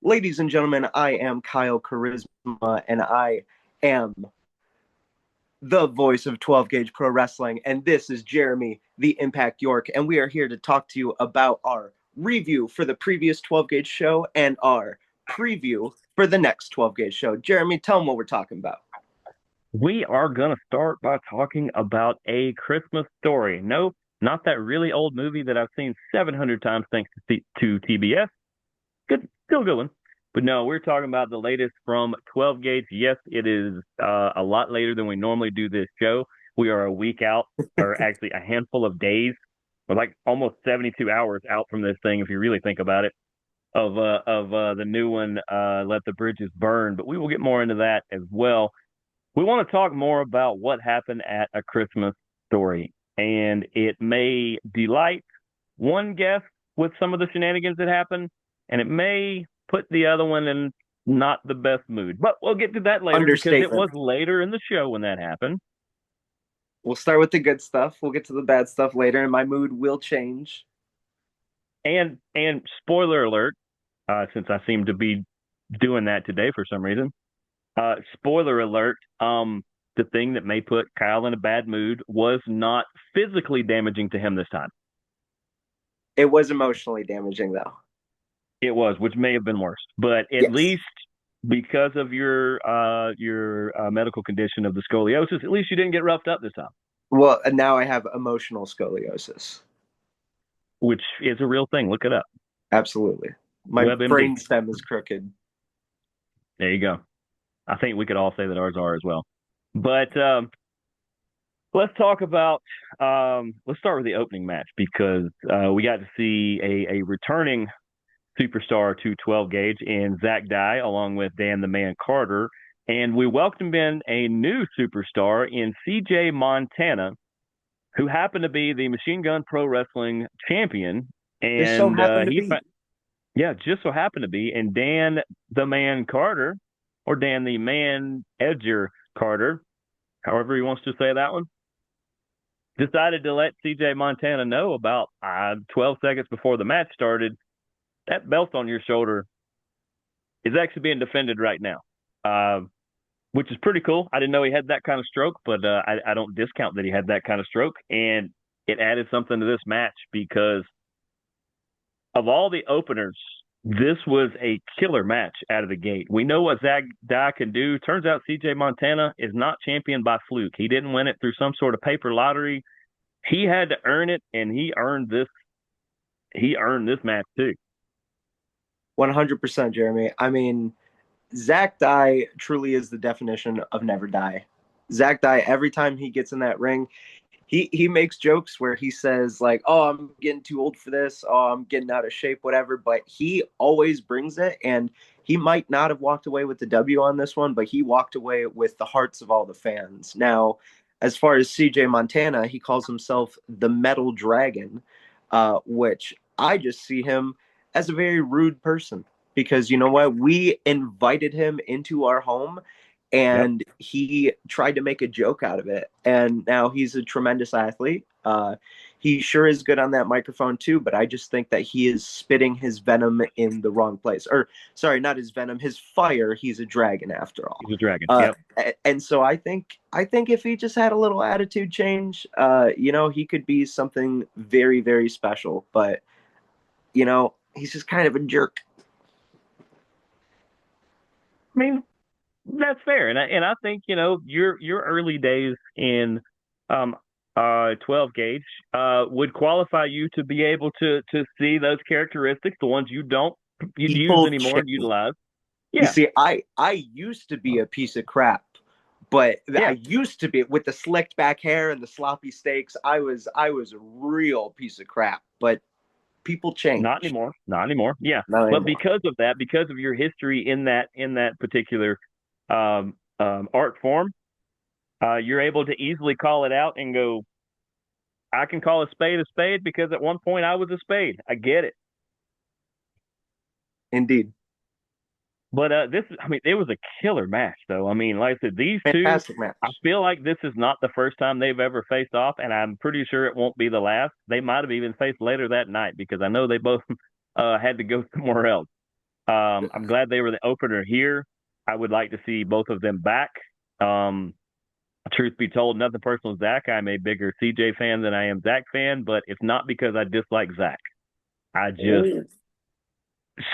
Ladies and gentlemen, I am Kyle Charisma, and I am the voice of 12 Gauge Pro Wrestling. And this is Jeremy, the Impact York. And we are here to talk to you about our review for the previous 12 Gauge show and our preview for the next 12 Gauge show. Jeremy, tell them what we're talking about. We are going to start by talking about A Christmas Story. Nope, not that really old movie that I've seen 700 times thanks to TBS. Good, still good one. But no, we're talking about the latest from 12 Gauge. Yes, it is a lot later than we normally do this show. We are a week out, or actually a handful of days, or like almost 72 hours out from this thing, if you really think about it, of the new one, Let the Bridges Burn. But we will get more into that as well. We want to talk more about what happened at A Christmas Story, and it may delight one guest with some of the shenanigans that happened, and it may put the other one in not the best mood. But we'll get to that later because it Understatement. was later in the show when that happened. We'll start with the good stuff. We'll get to the bad stuff later, and my mood will change. And spoiler alert, since I seem to be doing that today for some reason. Spoiler alert, the thing that may put Kyle in a bad mood was not physically damaging to him this time. It was emotionally damaging, though. It was, which may have been worse, but at Yes. least because of your medical condition of the scoliosis, at least you didn't get roughed up this time, Well, and now I have emotional scoliosis. which is a real thing. Look it up. Absolutely. My WebMD. brain stem is crooked. There you go. I think we could all say that ours are as well. But let's talk about let's start with the opening match because we got to see a returning superstar to 12 gauge in Zach Dye along with Dan the Man Carter. And we welcomed in a new superstar in CJ Montana, who happened to be the Machine Gun Pro Wrestling champion. Just so And happened to be. yeah, just so happened to be. And Dan the Man Carter, or Dan the Man Edger Carter, however he wants to say that one, decided to let CJ Montana know about 12 seconds before the match started. That belt on your shoulder is actually being defended right now, which is pretty cool. I didn't know he had that kind of stroke, but I don't discount that he had that kind of stroke. And it added something to this match because of all the openers, this was a killer match out of the gate. We know what Zach Dye can do. Turns out CJ Montana is not championed by fluke. He didn't win it through some sort of paper lottery. He had to earn it, and he earned this. He earned this match too. 100%, Jeremy. I mean, Zach Dye truly is the definition of never die. Zach Dye, every time he gets in that ring, he makes jokes where he says like, "Oh, I'm getting too old for this. Oh, I'm getting out of shape, whatever." But he always brings it, and he might not have walked away with the W on this one, but he walked away with the hearts of all the fans. Now, as far as CJ Montana, he calls himself the Metal Dragon, which I just see him as a very rude person because you know what? We invited him into our home Yep. and he tried to make a joke out of it. And now he's a tremendous athlete. He sure is good on that microphone too, but I just think that he is spitting his venom in the wrong place. Or sorry, not his venom, his fire. He's a dragon after all. He's a dragon. Yep. And so I think if he just had a little attitude change, he could be something very, very special. But he's just kind of a jerk. I mean, that's fair, and I think your early days in 12 gauge would qualify you to be able to see those characteristics, the ones you'd use People anymore and change. utilize. You Yeah, see, I used to be a piece of crap, but I yeah, used to be with the slicked back hair and the sloppy steaks. I was a real piece of crap, but people not change. anymore, not anymore. Yeah, Not but anymore. because of that, because of your history in that particular art form, you're able to easily call it out and go, I can call a spade because at one point I was a spade. I get it. Indeed. But I mean, it was a killer match, though. I mean, like I said, these two, Fantastic I match. feel like this is not the first time they've ever faced off, and I'm pretty sure it won't be the last. They might have even faced later that night because I know they both had to go somewhere else. I'm glad they were the opener here. I would like to see both of them back. Um, truth be told, nothing personal with Zach. I'm a bigger CJ fan than I am Zach fan, but it's not because I dislike Zach. I just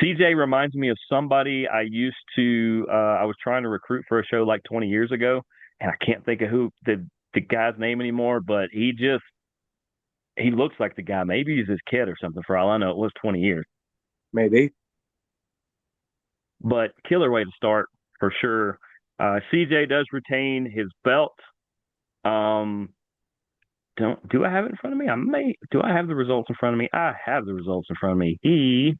CJ reminds me of somebody I used to. I was trying to recruit for a show like 20 years ago, and I can't think of who the guy's name anymore. But he looks like the guy. Maybe he's his kid or something. For all I know, it was 20 years. Maybe. But killer way to start for sure. CJ does retain his belt. Um, don't do I have it in front of me? I may. Do I have the results in front of me? I have the results in front of me.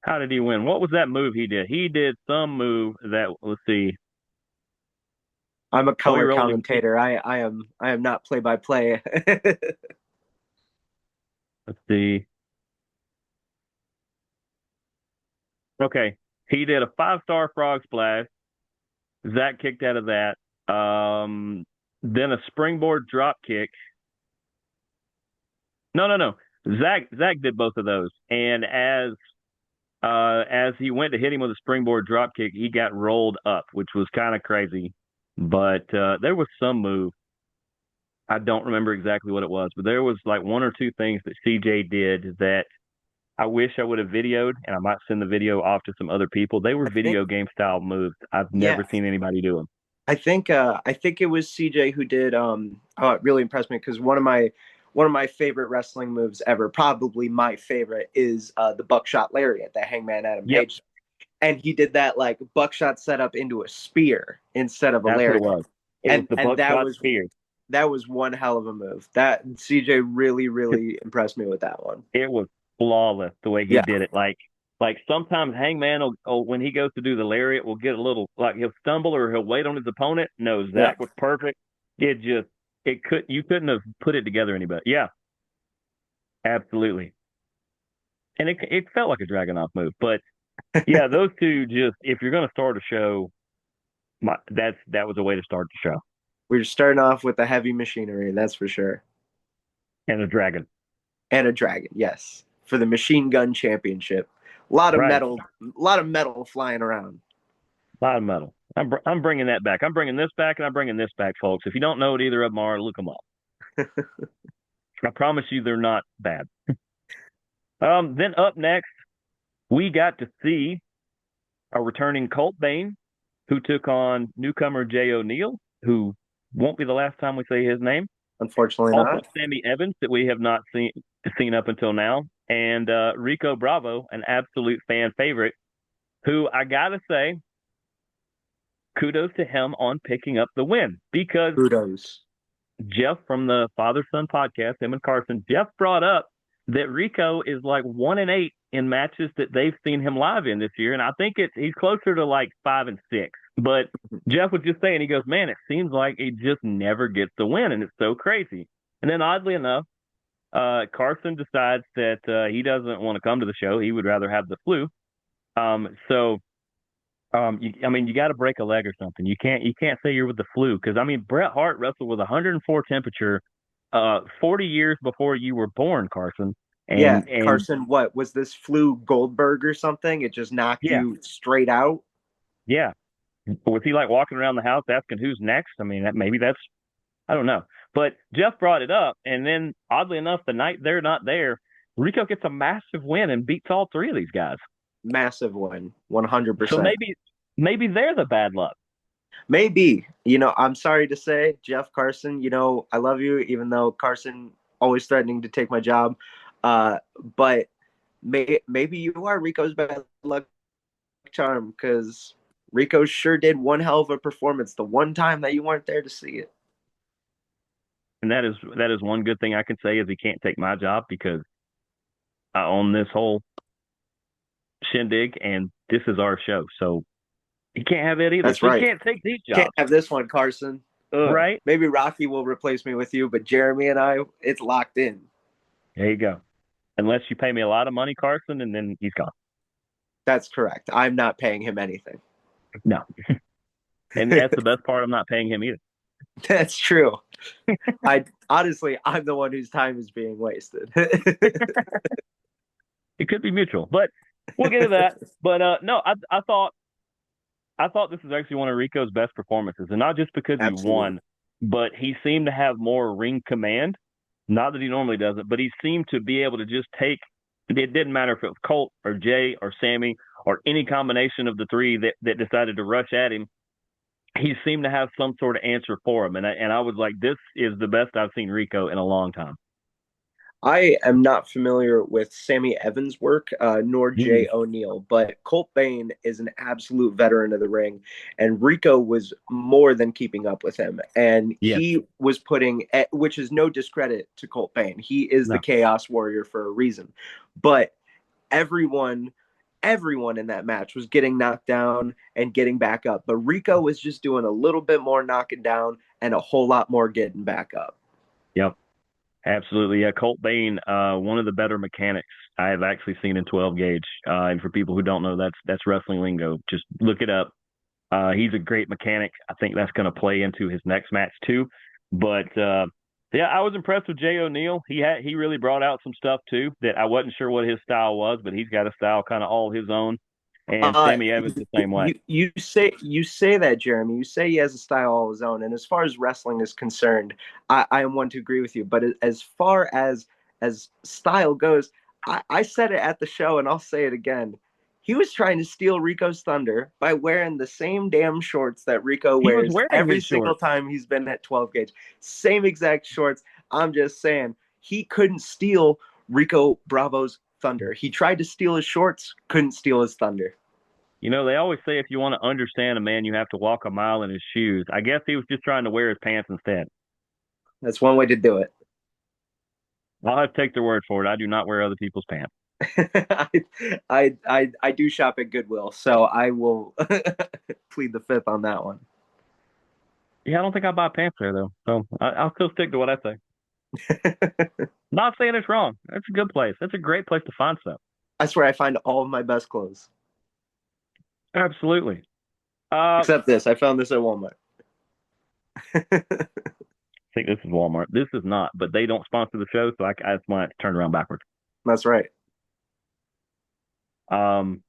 How did he win? What was that move he did? He did some move that, let's see. I'm a Oh, he color rolled him. commentator. I am not play by play. Let's see. Okay. He did a 5-star frog splash. Zach kicked out of that. Then a springboard drop kick. No. Zach did both of those. And as he went to hit him with a springboard drop kick, he got rolled up, which was kind of crazy. But there was some move. I don't remember exactly what it was, but there was like one or two things that CJ did that I wish I would have videoed, and I might send the video off to some other people. They were I think video game style moves. I've yeah. never seen anybody do them. I think it was CJ who did oh, it really impressed me because one of my favorite wrestling moves ever, probably my favorite, is the buckshot lariat that Hangman Adam Yep, Page, and he did that like buckshot setup into a spear instead of a that's what it lariat. was. It was and the and that buckshot was spear. that was one hell of a move. That CJ really impressed me with that one. It was flawless the way he Yeah, did it. Like sometimes Hangman will when he goes to do the lariat will get a little like he'll stumble or he'll wait on his opponent. No, yeah. Zach was perfect. It just it could you couldn't have put it together any better. Yeah, absolutely. And it felt like a Dragunov move, but yeah, those two just if you're going to start a show, that was a way to start the show. We're starting off with the heavy machinery, that's for sure, And a dragon, and a dragon. Yes, for the machine gun championship. right? A lot of metal flying around. A lot of metal. I'm bringing that back. I'm bringing this back, and I'm bringing this back, folks. If you don't know what either of them are, look them up. I promise you, they're not bad. Then up next, we got to see a returning Colt Bane, who took on newcomer Jay O'Neill, who won't be the last time we say his name. Unfortunately, Also, not. Sammy Evans, that we have not seen up until now, and Rico Bravo, an absolute fan favorite, who I gotta say, kudos to him on picking up the win because Kudos. Jeff from the Father Son podcast, him and Carson, Jeff brought up that Rico is like 1-8 in matches that they've seen him live in this year, and I think he's closer to like 5-6. But Jeff was just saying, he goes, man, it seems like he just never gets the win, and it's so crazy. And then oddly enough, Carson decides that he doesn't want to come to the show; he would rather have the flu. You got to break a leg or something. You can't say you're with the flu because I mean Bret Hart wrestled with 104 temperature, 40 years before you were born, Carson. Yeah, And Carson, what was this flu Goldberg or something? It just knocked yeah, you straight out. yeah. Was he like walking around the house asking who's next? I mean, maybe that's I don't know. But Jeff brought it up, and then oddly enough, the night they're not there, Rico gets a massive win and beats all three of these guys. Massive win, So 100%. maybe they're the bad luck. Maybe, I'm sorry to say, Jeff Carson, I love you, even though Carson always threatening to take my job. Uh, but maybe you are Rico's bad luck charm because Rico sure did one hell of a performance the one time that you weren't there to see it. And that is one good thing I can say is he can't take my job because I own this whole shindig and this is our show. So he can't have it either. That's So he right. can't take these Can't jobs. have this one, Carson. Ugh. Right? Maybe Rocky will replace me with you, but Jeremy and I, it's locked in. There you go. Unless you pay me a lot of money, Carson, and then he's gone. That's correct. I'm not paying him anything. No. And that's the best part. I'm not paying him either. That's true. I'm the one whose time is being wasted. It could be mutual. But We'll get to that. But no, I thought this was actually one of Rico's best performances, and not just because he Absolutely. won, but he seemed to have more ring command. Not that he normally doesn't, but he seemed to be able to just take. It didn't matter if it was Colt or Jay or Sammy or any combination of the three that decided to rush at him. He seemed to have some sort of answer for him, and I was like, this is the best I've seen Rico in a long time. I am not familiar with Sammy Evans' work, nor Mm-mm. Jay O'Neill, but Colt Bane is an absolute veteran of the ring, and Rico was more than keeping up with him. And Yes, he was which is no discredit to Colt Bane. He is the no, Chaos Warrior for a reason. But everyone, everyone in that match was getting knocked down and getting back up. But Rico was just doing a little bit more knocking down and a whole lot more getting back up. yep. Absolutely. Yeah. Colt Bane, one of the better mechanics I have actually seen in 12 gauge. And for people who don't know, that's wrestling lingo. Just look it up. He's a great mechanic. I think that's going to play into his next match too. But yeah, I was impressed with Jay O'Neill. He really brought out some stuff too that I wasn't sure what his style was, but he's got a style kind of all his own. And Uh, Sammy Evans the same way. you say that, Jeremy. You say he has a style all his own, and as far as wrestling is concerned, I am one to agree with you. But as far as style goes, I said it at the show, and I'll say it again. He was trying to steal Rico's thunder by wearing the same damn shorts that Rico He was wears wearing every his single shorts. time he's been at 12 gauge. Same exact shorts. I'm just saying he couldn't steal Rico Bravo's thunder. He tried to steal his shorts, couldn't steal his thunder. You know, they always say if you want to understand a man, you have to walk a mile in his shoes. I guess he was just trying to wear his pants instead. That's one way to do it. I'll have to take their word for it. I do not wear other people's pants. I, I do shop at Goodwill, so I will plead the fifth on that one. Yeah, I don't think I buy pants there though. So I'll still stick to what I say. Not saying it's wrong. That's a good place. That's a great place to find stuff. I swear I find all of my best clothes. Absolutely. I Except this. I found this at Walmart. think this is Walmart. This is not, but they don't sponsor the show, so I just want to turn around backwards. That's right. Um,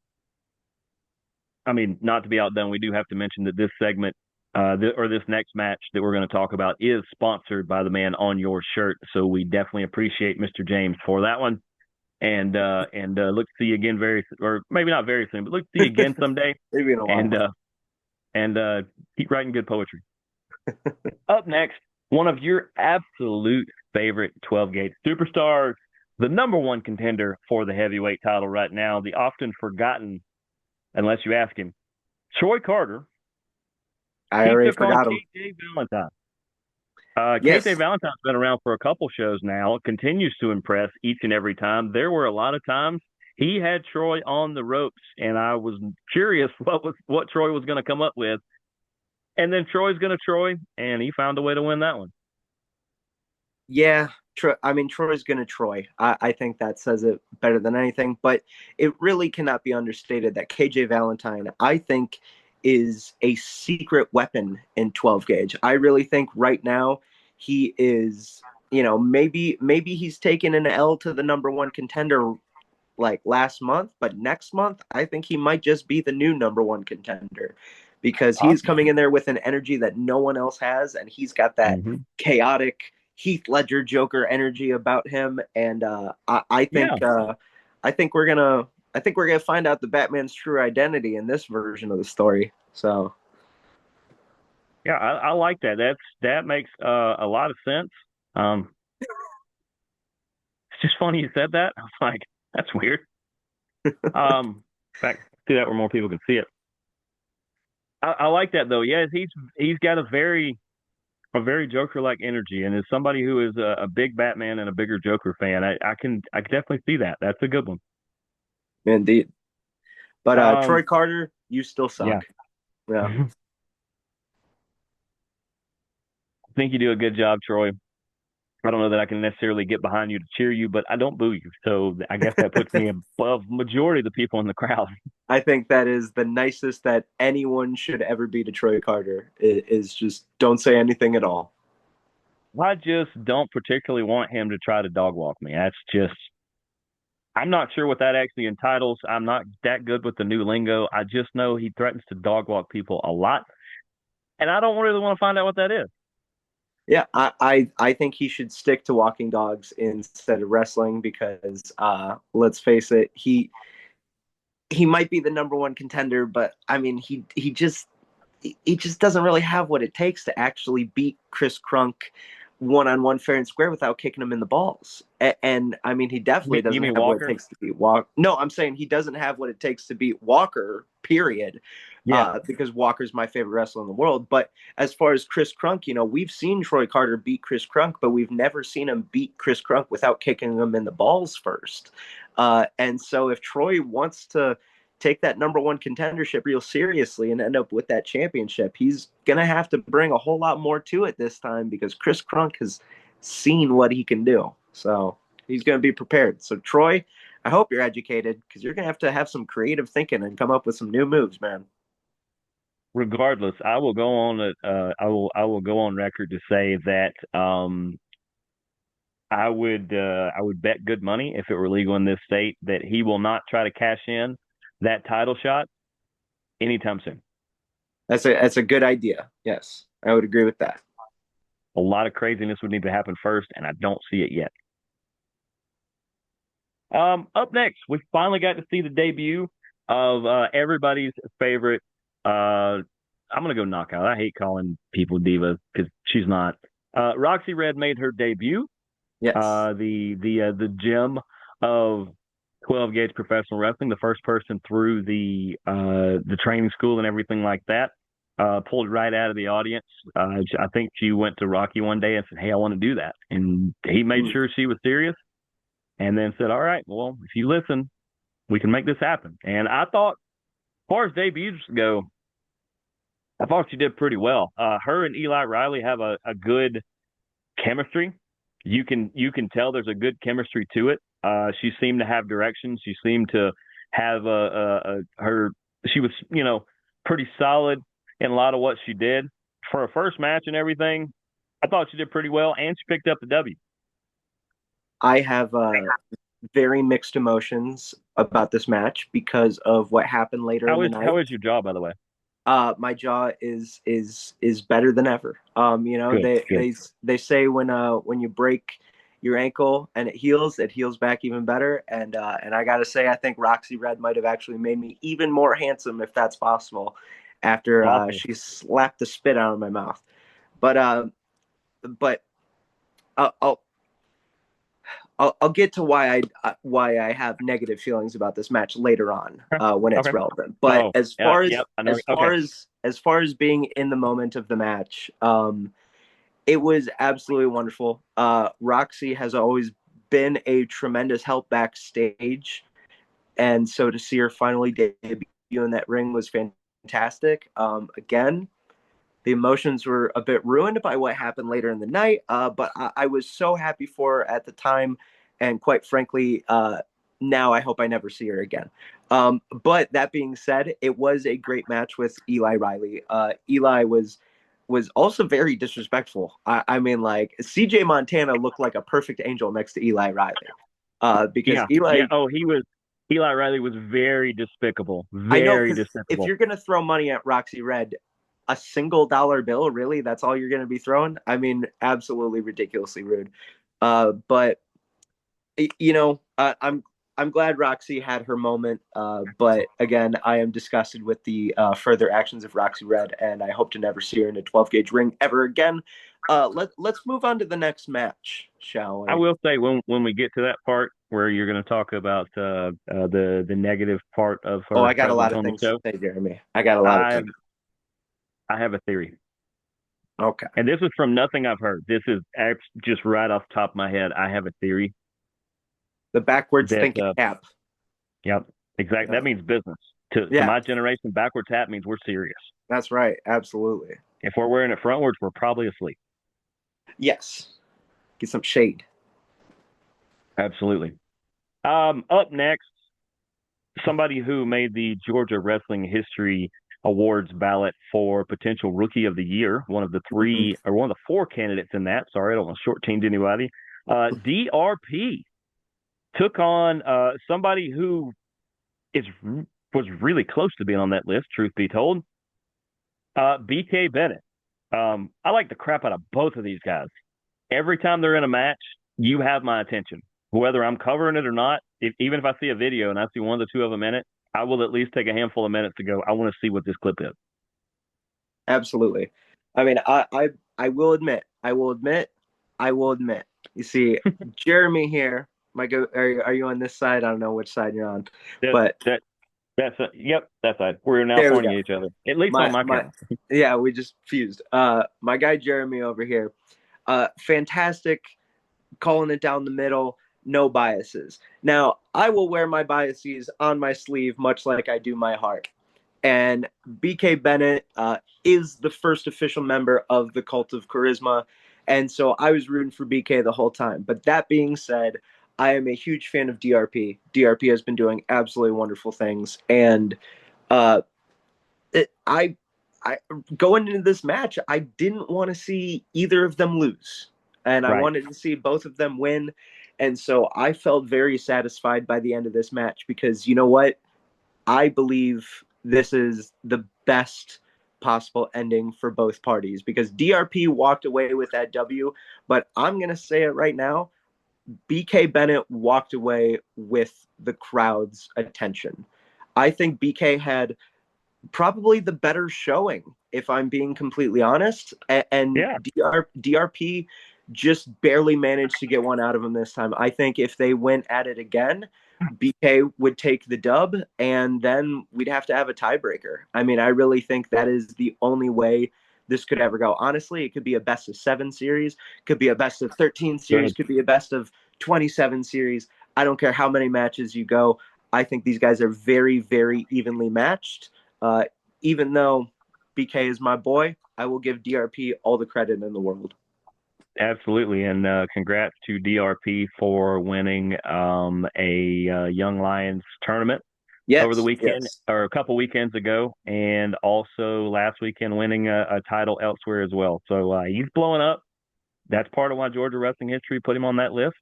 I mean, not to be outdone, we do have to mention that this segment, or this next match that we're going to talk about, is sponsored by the man on your shirt. So we definitely appreciate Mr. James for that one. And look to see you again or maybe not very soon, but look to see you again someday. Maybe in a And while. keep writing good poetry. Up next, one of your absolute favorite 12 gauge superstars, the number one contender for the heavyweight title right now, the often forgotten, unless you ask him, Troy Carter. I He already took on forgot them. KJ Valentine. KJ Yes. Valentine's been around for a couple shows now, continues to impress each and every time. There were a lot of times he had Troy on the ropes, and I was curious what Troy was going to come up with. And then Troy's going to Troy, and he found a way to win that one. Yeah. I mean, Troy's going to Troy. I think that says it better than anything. But it really cannot be understated that KJ Valentine, I think, is a secret weapon in 12 gauge. I really think right now he is, maybe he's taken an L to the number one contender like last month, but next month, I think he might just be the new number one contender because he's Possibly. coming in there with an energy that no one else has, and he's got that Mm-hmm. chaotic Heath Ledger Joker energy about him, and Yeah, I think we're gonna find out the Batman's true identity in this version of the story. So yeah, I like that. That makes a lot of sense. Um, it's just funny you said that. I was like, that's weird. In fact, do that where more people can see it. I like that though. Yeah, he's got a very Joker like energy, and as somebody who is a big Batman and a bigger Joker fan, I can definitely see that. That's a good one. indeed, but Troy Um, Carter, you still yeah, suck. Yeah. I think you do a good job, Troy. I don't know that I can necessarily get behind you to cheer you, but I don't boo you, so I guess that puts me above majority of the people in the crowd. I think that is the nicest that anyone should ever be to Troy Carter is just don't say anything at all. I just don't particularly want him to try to dog walk me. That's just I'm not sure what that actually entitles. I'm not that good with the new lingo. I just know he threatens to dog walk people a lot, and I don't really want to find out what that is. Yeah, I think he should stick to walking dogs instead of wrestling because let's face it, he might be the number one contender, but I mean he just doesn't really have what it takes to actually beat Chris Krunk one on one fair and square without kicking him in the balls. And I mean, he definitely You doesn't mean have what it Walker? takes to beat Walker. No, I'm saying he doesn't have what it takes to beat Walker, period. Yeah, Because Walker's my favorite wrestler in the world. But as far as Chris Krunk, we've seen Troy Carter beat Chris Krunk, but we've never seen him beat Chris Krunk without kicking him in the balls first. And so if Troy wants to take that number one contendership real seriously and end up with that championship, he's going to have to bring a whole lot more to it this time because Chris Krunk has seen what he can do. So he's going to be prepared. So, Troy, I hope you're educated because you're going to have some creative thinking and come up with some new moves, man. regardless, I will go on. I will go on record to say that I would bet good money if it were legal in this state that he will not try to cash in that title shot anytime soon. That's a good idea. Yes, I would agree with that. A lot of craziness would need to happen first, and I don't see it yet. Up next, we finally got to see the debut of everybody's favorite. I'm gonna go knockout. I hate calling people divas because she's not. Roxy Red made her debut. Yes. The gem of 12 gauge professional wrestling, the first person through the training school and everything like that. Pulled right out of the audience. I think she went to Rocky one day and said, "Hey, I want to do that," and he made Mm. sure she was serious, and then said, "All right, well, if you listen, we can make this happen." And I thought, as far as debuts go, I thought she did pretty well. Her and Eli Riley have a good chemistry. You can tell there's a good chemistry to it. She seemed to have direction. She seemed to have her. She was pretty solid in a lot of what she did for her first match and everything. I thought she did pretty well, and she picked up the W. I have very mixed emotions about this match because of what happened later in How the is how night. is your job, by the way? My jaw is better than ever. Good, They good, they say when you break your ankle and it heals back even better. And I gotta say, I think Roxy Red might have actually made me even more handsome, if that's possible, after possible. she slapped the spit out of my mouth. But but uh, I'll I'll get to why I have negative feelings about this match later on Okay. when it's Okay. relevant. But Oh, yeah, yep. I know. Okay. as far as being in the moment of the match, it was absolutely wonderful. Roxy has always been a tremendous help backstage, and so to see her finally debut in that ring was fantastic. Again, the emotions were a bit ruined by what happened later in the night, but I was so happy for her at the time, and quite frankly, now I hope I never see her again. But that being said, it was a great match with Eli Riley. Eli was also very disrespectful. I mean, like CJ Montana looked like a perfect angel next to Eli Riley, because Yeah, yeah. Eli. Oh, Eli Riley was very despicable, I know, very because if despicable. you're gonna throw money at Roxy Red, a single dollar bill, really? That's all you're going to be throwing? I mean, absolutely ridiculously rude. But I'm glad Roxy had her moment. But again, I am disgusted with the further actions of Roxy Red, and I hope to never see her in a 12 gauge ring ever again. Let's move on to the next match, shall I we? will say when we get to that part where you're going to talk about the negative part of Oh, her I got a lot presence of on the things to show, say, Jeremy. I got a lot of I things. I have a theory, Okay. and this is from nothing I've heard. This is just right off the top of my head. I have a theory The backwards that thinking cap. yep, exactly. Yeah. That means business. To Yeah, my generation, backwards hat means we're serious. that's right. Absolutely. If we're wearing it frontwards, we're probably asleep. Yes. Get some shade. Absolutely. Up next, somebody who made the Georgia Wrestling History Awards ballot for potential Rookie of the Year, one of the Mhm. three or one of the four candidates in that. Sorry, I don't want to shortchange anybody. DRP took on somebody who is was really close to being on that list, truth be told. BK Bennett. I like the crap out of both of these guys. Every time they're in a match, you have my attention. Whether I'm covering it or not, even if I see a video and I see one of the two of them in it, I will at least take a handful of minutes to go, I want to see what this clip is. Absolutely. I mean, I will admit, I will admit. You see, Jeremy here. My go. Are you on this side? I don't know which side you're on, That, but that, yep, that's it. We're now there we pointing go. at each other, at least on My my my, camera. yeah, we just fused. My guy Jeremy over here. Fantastic, calling it down the middle, no biases. Now, I will wear my biases on my sleeve, much like I do my heart. And BK Bennett is the first official member of the Cult of Charisma. And so I was rooting for BK the whole time. But that being said, I am a huge fan of DRP. DRP has been doing absolutely wonderful things. And uh, it, I going into this match, I didn't want to see either of them lose, and I Right. wanted to see both of them win. And so I felt very satisfied by the end of this match because you know what? I believe this is the best possible ending for both parties because DRP walked away with that W, but I'm going to say it right now. BK Bennett walked away with the crowd's attention. I think BK had probably the better showing, if I'm being completely honest. And Yeah. DRP just barely managed to get one out of him this time. I think if they went at it again, BK would take the dub, and then we'd have to have a tiebreaker. I mean, I really think that is the only way this could ever go. Honestly, it could be a best of 7 series, could be a best of 13 Go series, ahead. could be a best of 27 series. I don't care how many matches you go. I think these guys are very, very evenly matched. Uh, Even though BK is my boy, I will give DRP all the credit in the world. Absolutely. And congrats to DRP for winning a Young Lions tournament over the Yes, weekend yes. or a couple weekends ago, and also last weekend winning a title elsewhere as well. So he's blowing up. That's part of why Georgia wrestling history put him on that list.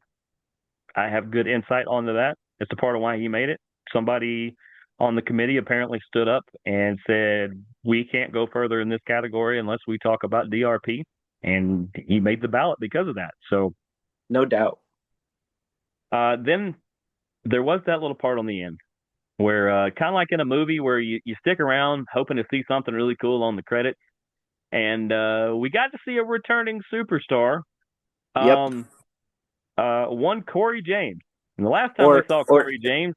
I have good insight onto that. It's a part of why he made it. Somebody on the committee apparently stood up and said, we can't go further in this category unless we talk about DRP. And he made the ballot because of that. So No doubt. then there was that little part on the end where, kind of like in a movie where you stick around hoping to see something really cool on the credits. And we got to see a returning superstar, Yep. um, one Corey James. And the last time we Or saw or Corey James,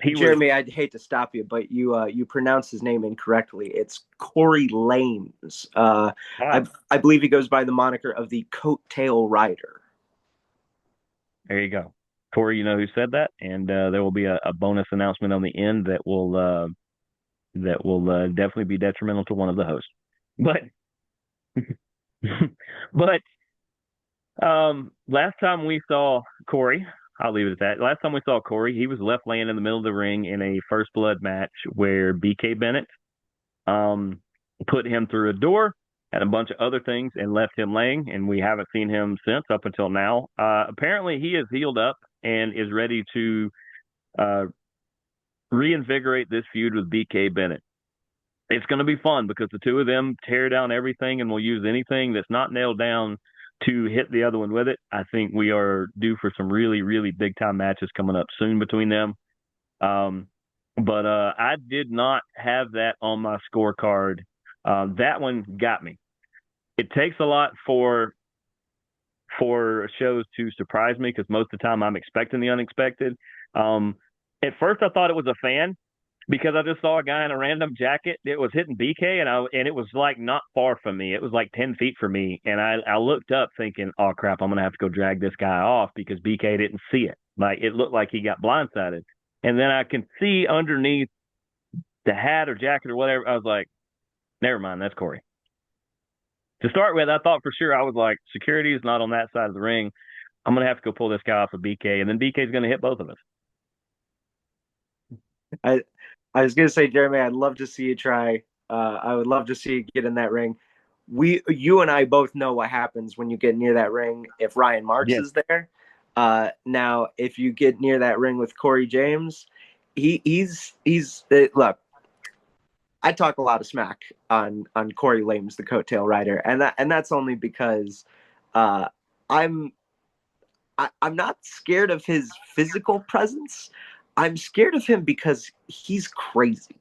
he was Jeremy, I'd hate to stop you, but you pronounce his name incorrectly. It's Corey Lanes. ah, I believe he goes by the moniker of the Coattail Rider. there you go. Corey, you know who said that, and there will be a bonus announcement on the end that will definitely be detrimental to one of the hosts. But but last time we saw Corey, I'll leave it at that. Last time we saw Corey, he was left laying in the middle of the ring in a first blood match where BK Bennett um, put him through a door and a bunch of other things and left him laying, and we haven't seen him since up until now. Apparently, he is healed up and is ready to uh, reinvigorate this feud with BK Bennett. It's going to be fun because the two of them tear down everything and will use anything that's not nailed down to hit the other one with it. I think we are due for some really, really big time matches coming up soon between them. Um, but I did not have that on my scorecard. That one got me. It takes a lot for shows to surprise me because most of the time I'm expecting the unexpected. Um, at first, I thought it was a fan because I just saw a guy in a random jacket. It was hitting BK, and it was like not far from me. It was like 10 feet from me, and I looked up thinking, "Oh crap, I'm gonna have to go drag this guy off because BK didn't see it. Like it looked like he got blindsided." And then I can see underneath the hat or jacket or whatever. I was like, "Never mind, that's Corey." To start with, I thought for sure I was like, security is not on that side of the ring. I'm gonna have to go pull this guy off of BK, and then BK is gonna hit both of us. I I was gonna say, Jeremy, I'd love to see you try. I would love to see you get in that ring. You and I both know what happens when you get near that ring if Ryan Marks Yes, is there. Now, if you get near that ring with Corey James, he's look. I talk a lot of smack on Corey Lames, the coattail rider, and that's only because uh, I'm I'm not scared of his physical presence. I'm scared of him because he's crazy.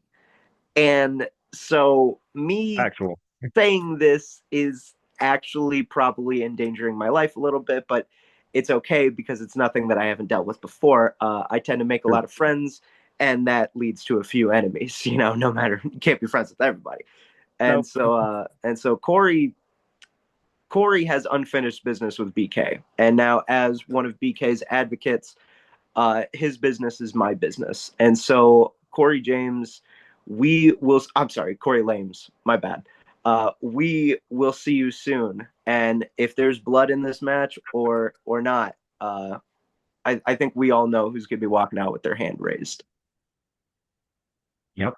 And so me Actual. saying this is actually probably endangering my life a little bit, but it's okay because it's nothing that I haven't dealt with before. I tend to make a Sure. lot of friends, and that leads to a few enemies. No matter you can't be friends with everybody. And Nope. so Corey has unfinished business with BK, and now as one of BK's advocates, his business is my business. And so, Corey James, we will, I'm sorry, Corey Lames, my bad. We will see you soon. And if there's blood in this match or not, I think we all know who's going to be walking out with their hand raised. Yep.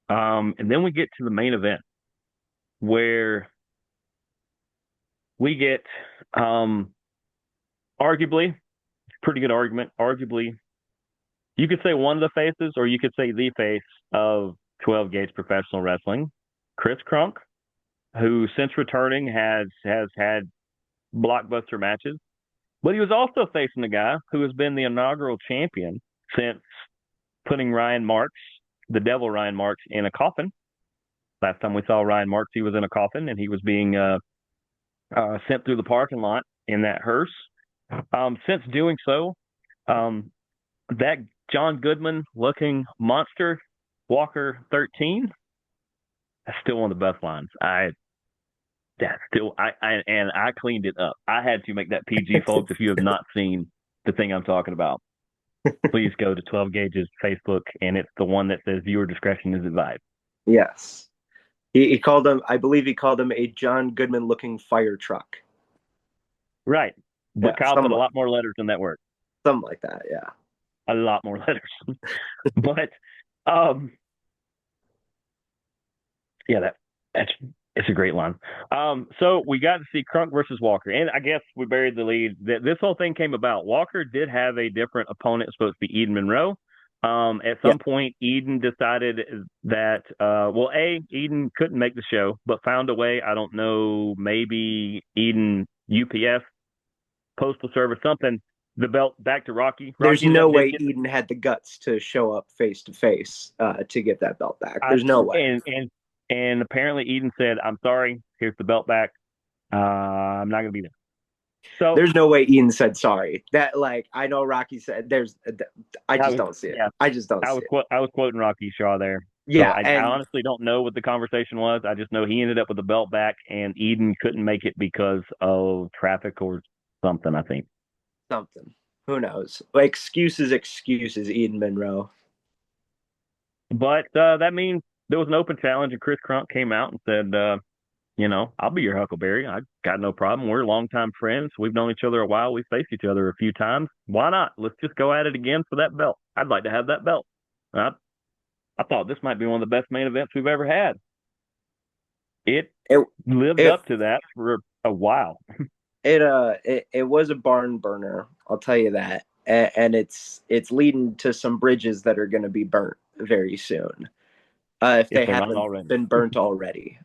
And then we get to the main event where we get arguably pretty good argument. Arguably, you could say one of the faces, or you could say the face of 12 gauge professional wrestling, Chris Crunk, who since returning has had blockbuster matches, but he was also facing a guy who has been the inaugural champion since putting Ryan Marks, the devil Ryan Marks, in a coffin. Last time we saw Ryan Marks, he was in a coffin and he was being sent through the parking lot in that hearse. Since doing so, um, that John Goodman looking monster, Walker 13, that's still one of the best lines. I cleaned it up. I had to make that PG, folks. If you have not seen the thing I'm talking about, please go to 12 Gauge's Facebook, and it's the one that says viewer discretion is advised. Yes. He called him, I believe he called him a John Goodman looking fire truck. Right. Yeah, But Kyle put a lot more letters in that word. something like that. Yeah. A lot more letters. But um yeah, that's it's a great line. So we got to see Crunk versus Walker, and I guess we buried the lead. This whole thing came about. Walker did have a different opponent, supposed to be Eden Monroe. At Yeah. some point, Eden decided that Eden couldn't make the show, but found a way. I don't know, maybe Eden UPS, postal service, something. The belt back to Rocky. There's Rocky ended no up way getting Eden had the guts to show up face to face to get that belt back. I, There's no way. and apparently Eden said, "I'm sorry. Here's the belt back. I'm not going to be there." So There's no way Eden said sorry. That like I know Rocky said there's I I just was don't see it. yeah I just don't see it. I was quoting Rocky Shaw there. So Yeah, I and honestly don't know what the conversation was. I just know he ended up with the belt back, and Eden couldn't make it because of traffic or something. I think. something. Who knows? Like excuses, Eden Monroe. But that means there was an open challenge, and Chris Crunk came out and said, I'll be your Huckleberry. I got no problem. We're longtime friends. We've known each other a while. We've faced each other a few times. Why not? Let's just go at it again for that belt. I'd like to have that belt. I, I thought this might be one of the best main events we've ever had. It It lived it up to that for a while. it was a barn burner. I'll tell you that. And it's leading to some bridges that are going to be burnt very soon, if If they they're not haven't already. been burnt already.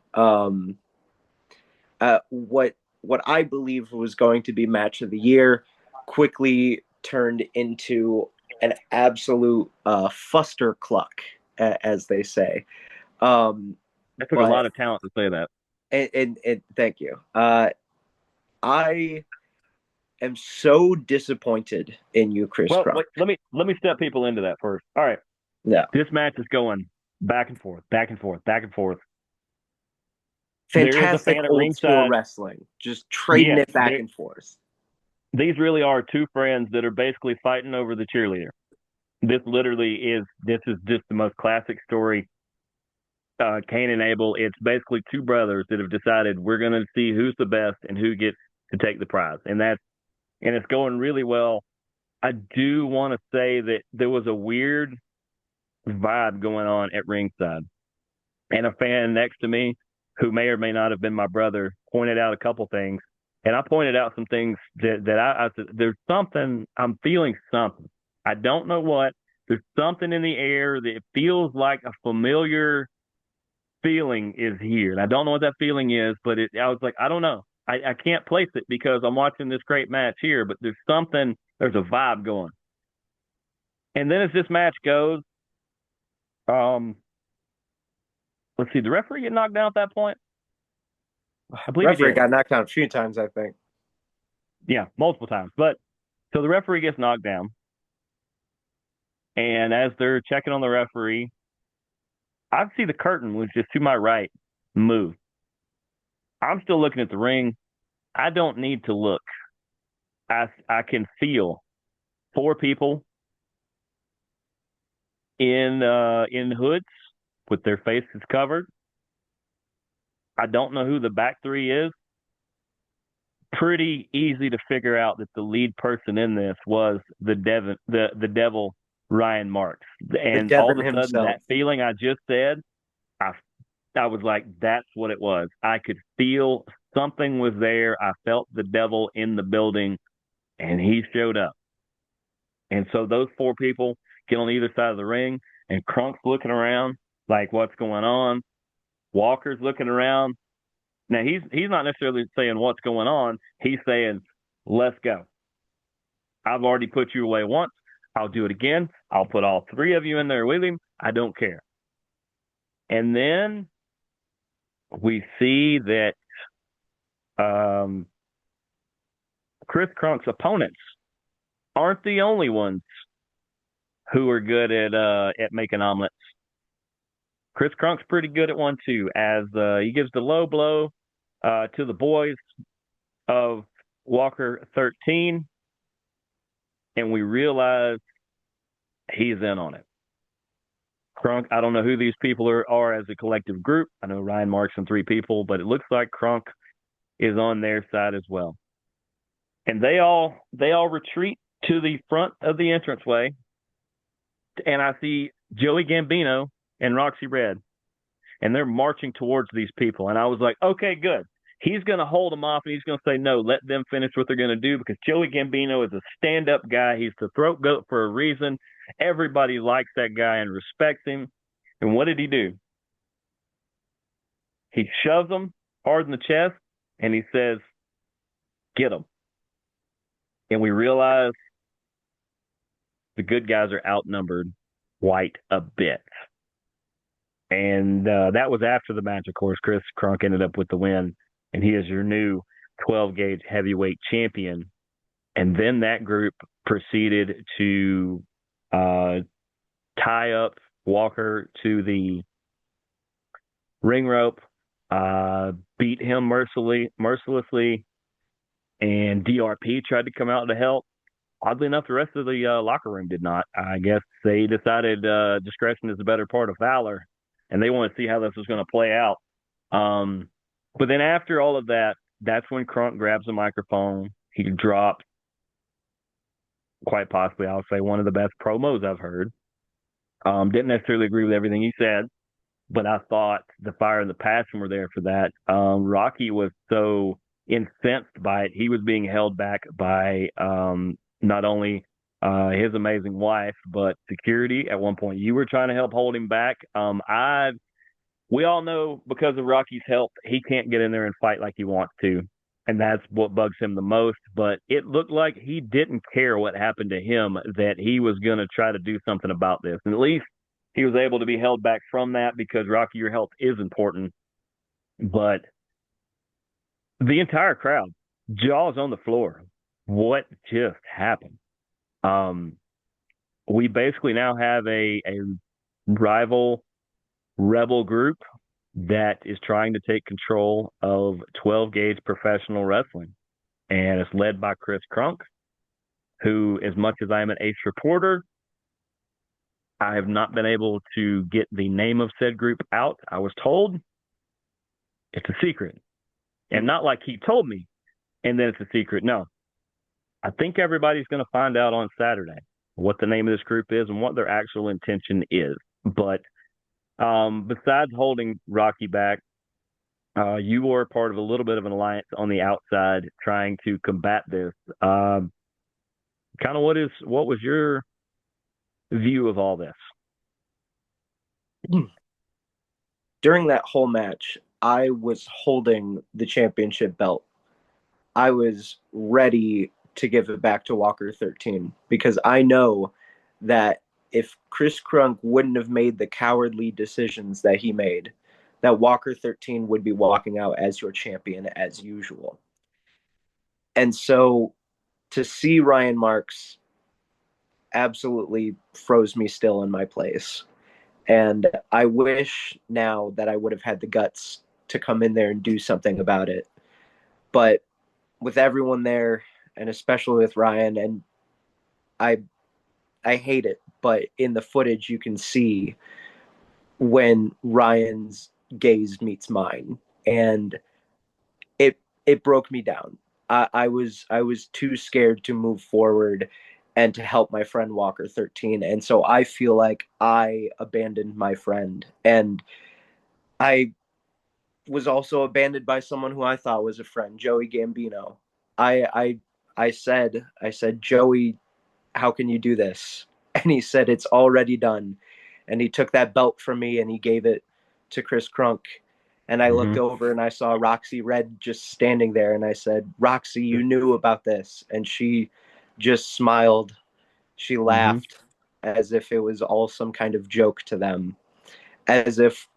What I believe was going to be match of the year quickly turned into an absolute fuster cluck, as they say. Um, It took a but lot of talent to say that. and thank you. I am so disappointed in you, Chris Well, Crock. let me step people into that first. All right. Yeah, This match is going back and forth, back and forth, back and forth. There is a fantastic fan at old school ringside. wrestling, just trading Yes, it back and forth. these really are two friends that are basically fighting over the cheerleader. This is just the most classic story. Cain and Abel. It's basically two brothers that have decided we're going to see who's the best and who gets to take the prize, and it's going really well. I do want to say that there was a weird vibe going on at ringside, and a fan next to me, who may or may not have been my brother, pointed out a couple things. And I pointed out some things that I said, there's something, I'm feeling something. I don't know what. There's something in the air that it feels like a familiar feeling is here. And I don't know what that feeling is, but I was like, I don't know. I can't place it because I'm watching this great match here, but there's a vibe going. And then as this match goes, um, let's see, the referee get knocked down at that point? I believe he Referee did. got knocked out a few times, I think. Yeah, multiple times. But so the referee gets knocked down. And as they're checking on the referee, I see the curtain was just to my right move. I'm still looking at the ring. I don't need to look. I can feel four people in hoods with their faces covered. I don't know who the back three is. Pretty easy to figure out that the lead person in this was the devil Ryan Marks. The And all Devin of a sudden himself. that feeling I just said, I I was like, that's what it was. I could feel something was there. I felt the devil in the building, and he showed up. And so those four people get on either side of the ring, and Crunk's looking around like, what's going on? Walker's looking around. Now he's not necessarily saying what's going on. He's saying, let's go. I've already put you away once. I'll do it again. I'll put all three of you in there with him. I don't care. And then we see that um, Chris Crunk's opponents aren't the only ones who are good at making omelets. Chris Crunk's pretty good at one too, as he gives the low blow to the boys of Walker 13, and we realize he's in on it. Crunk, I don't know who these people are as a collective group. I know Ryan Marks and three people, but it looks like Crunk is on their side as well. And they all retreat to the front of the entranceway, and I see Joey Gambino and Roxy Red, and they're marching towards these people. And I was like, okay, good. He's going to hold them off, and he's going to say, no, let them finish what they're going to do, because Joey Gambino is a stand-up guy. He's the throat goat for a reason. Everybody likes that guy and respects him. And what did he do? He shoves them hard in the chest, and he says, get them. And we realize the good guys are outnumbered quite a bit. And that was after the match, of course. Chris Crunk ended up with the win, and he is your new 12 gauge heavyweight champion. And then that group proceeded to tie up Walker to the ring rope, beat him mercilessly, and DRP tried to come out to help. Oddly enough, the rest of the locker room did not. I guess they decided discretion is the better part of valor, and they want to see how this was going to play out. But then after all of that, that's when Crunk grabs the microphone. He drops, quite possibly, I'll say, one of the best promos I've heard. Didn't necessarily agree with everything he said, but I thought the fire and the passion were there for that. Rocky was so incensed by it. He was being held back by not only his amazing wife, but security. At one point, you were trying to help hold him back. We all know because of Rocky's health, he can't get in there and fight like he wants to. And that's what bugs him the most. But it looked like he didn't care what happened to him, that he was going to try to do something about this. And at least he was able to be held back from that, because Rocky, your health is important. But the entire crowd, jaws on the floor. What just happened? Um, we basically now have a rival rebel group that is trying to take control of 12 gauge professional wrestling. And it's led by Chris Crunk, who, as much as I am an ace reporter, I have not been able to get the name of said group out. I was told it's a secret. And not like he told me and then it's a secret. No. I think everybody's going to find out on Saturday what the name of this group is and what their actual intention is. But besides holding Rocky back, You were part of a little bit of an alliance on the outside trying to combat this. Um, kind of what was your view of all this? During that whole match, I was holding the championship belt. I was ready to give it back to Walker 13 because I know that if Chris Crunk wouldn't have made the cowardly decisions that he made, that Walker 13 would be walking out as your champion as usual. And so to see Ryan Marks absolutely froze me still in my place. And I wish now that I would have had the guts to come in there and do something about it. But with everyone there, and especially with Ryan, and I I hate it, but in the footage you can see when Ryan's gaze meets mine, and it it broke me down. I was too scared to move forward and to help my friend Walker 13, and so I feel like I abandoned my friend, and I was also abandoned by someone who I thought was a friend, Joey Gambino. I said, Joey, how can you do this? And he said, it's already done. And he took that belt from me and he gave it to Chris Crunk. And I looked Mm-hmm. over and I saw Roxy Red just standing there. And I said, Roxy, you knew about this. And she just smiled. She Mm-hmm. laughed as if it was all some kind of joke to them, as if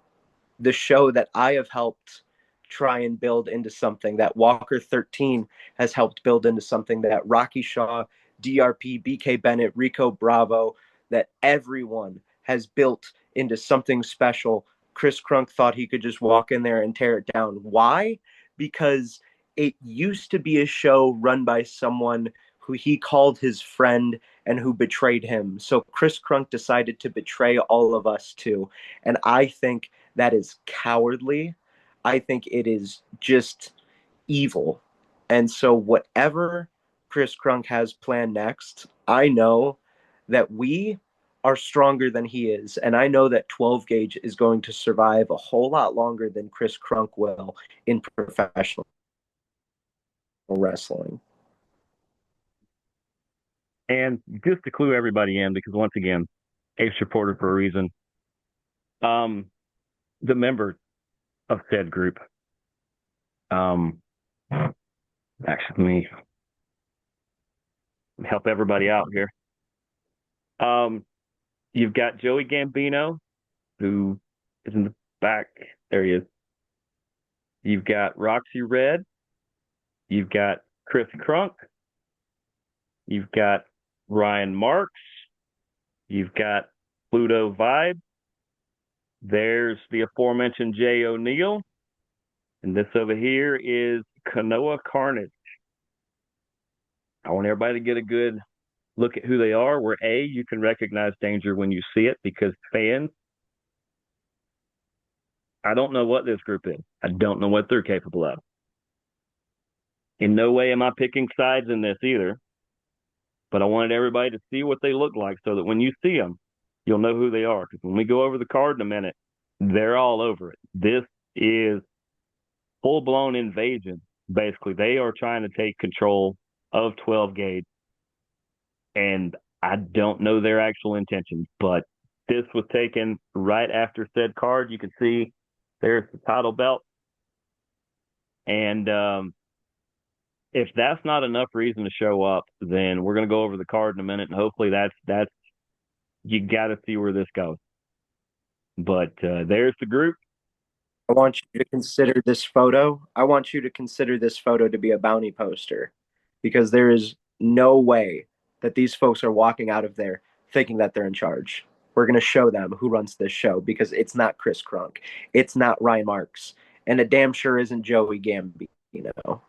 the show that I have helped try and build into something that Walker 13 has helped build into something that Rocky Shaw, DRP, BK Bennett, Rico Bravo, that everyone has built into something special. Chris Crunk thought he could just walk in there and tear it down. Why? Because it used to be a show run by someone who he called his friend and who betrayed him. So Chris Crunk decided to betray all of us too. And I think that is cowardly. I think it is just evil. And so, whatever Chris Crunk has planned next, I know that we are stronger than he is. And I know that 12 gauge is going to survive a whole lot longer than Chris Crunk will in professional wrestling. And just to clue everybody in, because once again, Ace reporter for a reason. Um, the members of said group, um, actually, let me help everybody out here. Um, you've got Joey Gambino, who is in the back. There he is. You've got Roxy Red. You've got Chris Crunk. You've got Ryan Marks. You've got Pluto Vibe. There's the aforementioned Jay O'Neill. And this over here is Kanoa Carnage. I want everybody to get a good look at who they are. Where A, you can recognize danger when you see it because fans, I don't know what this group is. I don't know what they're capable of. In no way am I picking sides in this either, but I wanted everybody to see what they look like so that when you see them, you'll know who they are. Because when we go over the card in a minute, they're all over it. This is full blown invasion. Basically, they are trying to take control of 12 gauge, and I don't know their actual intentions, but this was taken right after said card. You can see there's the title belt, and if that's not enough reason to show up, then we're going to go over the card in a minute, and hopefully that's you got to see where this goes. But there's the group. I want you to consider this photo. I want you to consider this photo to be a bounty poster because there is no way that these folks are walking out of there thinking that they're in charge. We're going to show them who runs this show because it's not Chris Crunk. It's not Ryan Marks. And it damn sure isn't Joey Gambino.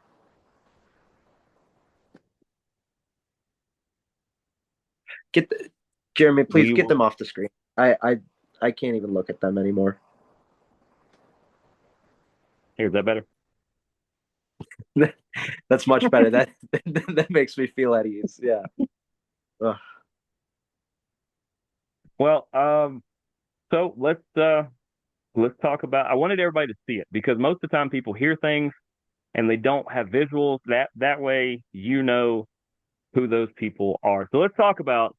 Get the, Jeremy, please We get will. them off the screen. I can't even look at them anymore. Here's that better. That's much better. That makes me feel at ease. Yeah. Ugh. Well, so let's let's talk about. I wanted everybody to see it because most of the time people hear things and they don't have visuals. That way, you know who those people are. So let's talk about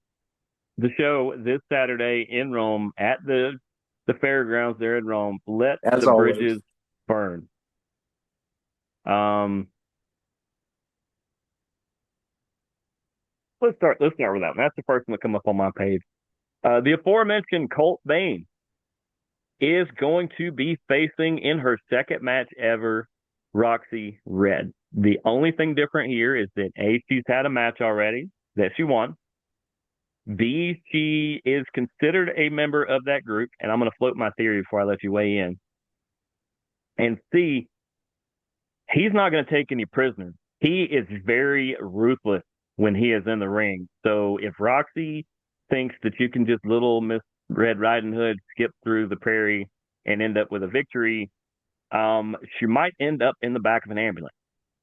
the show this Saturday in Rome at the fairgrounds there in Rome. Let As the always. bridges burn. Um, let's start with that one. That's the first one that come up on my page. The aforementioned Colt Bane is going to be facing in her second match ever Roxy Red. The only thing different here is that A, she's had a match already that she won. B, she is considered a member of that group, and I'm going to float my theory before I let you weigh in. And C, he's not going to take any prisoners. He is very ruthless when he is in the ring. So if Roxy thinks that you can just little Miss Red Riding Hood skip through the prairie and end up with a victory, she might end up in the back of an ambulance.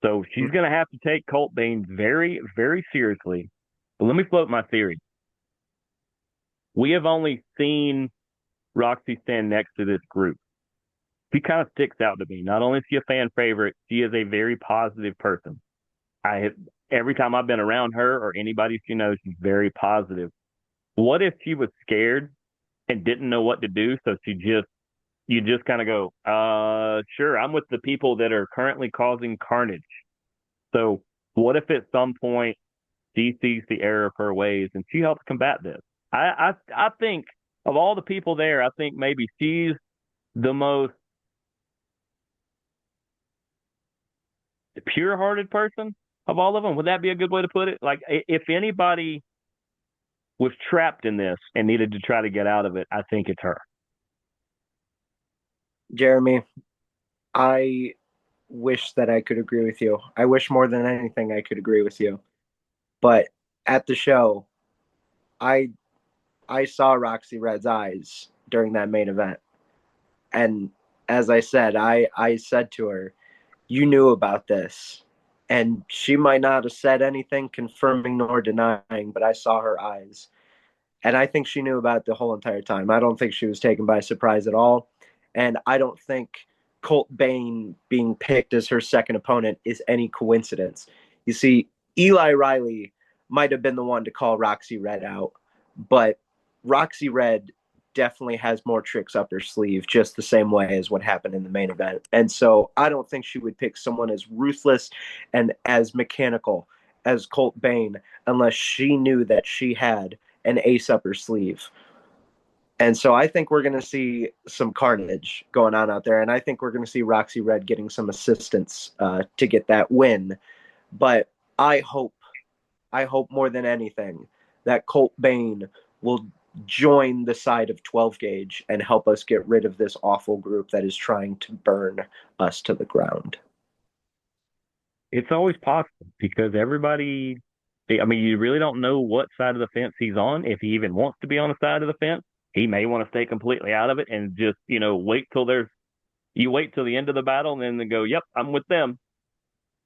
So she's going to have to take Colt Bane very, very seriously. But let me float my theory. We have only seen Roxy stand next to this group. She kind of sticks out to me. Not only is she a fan favorite, she is a very positive person. Every time I've been around her or anybody she knows, she's very positive. What if she was scared and didn't know what to do? So you just kind of go, sure, I'm with the people that are currently causing carnage. So what if at some point she sees the error of her ways and she helps combat this? I think of all the people there, I think maybe she's the most pure-hearted person of all of them. Would that be a good way to put it? Like, if anybody was trapped in this and needed to try to get out of it, I think it's her. Jeremy, I wish that I could agree with you. I wish more than anything I could agree with you. But at the show, I I saw Roxy Red's eyes during that main event. And as I said, I said to her, you knew about this. And she might not have said anything confirming nor denying, but I saw her eyes. And I think she knew about it the whole entire time. I don't think she was taken by surprise at all. And I don't think Colt Bane being picked as her second opponent is any coincidence. You see, Eli Riley might have been the one to call Roxy Red out, but Roxy Red definitely has more tricks up her sleeve, just the same way as what happened in the main event. And so I don't think she would pick someone as ruthless and as mechanical as Colt Bane unless she knew that she had an ace up her sleeve. And so I think we're going to see some carnage going on out there. And I think we're going to see Roxy Red getting some assistance to get that win. But I hope more than anything that Colt Bane will join the side of 12 gauge and help us get rid of this awful group that is trying to burn us to the ground. It's always possible because everybody, I mean, you really don't know what side of the fence he's on. If he even wants to be on the side of the fence, he may want to stay completely out of it and just, you wait till the end of the battle and then go, yep, I'm with them.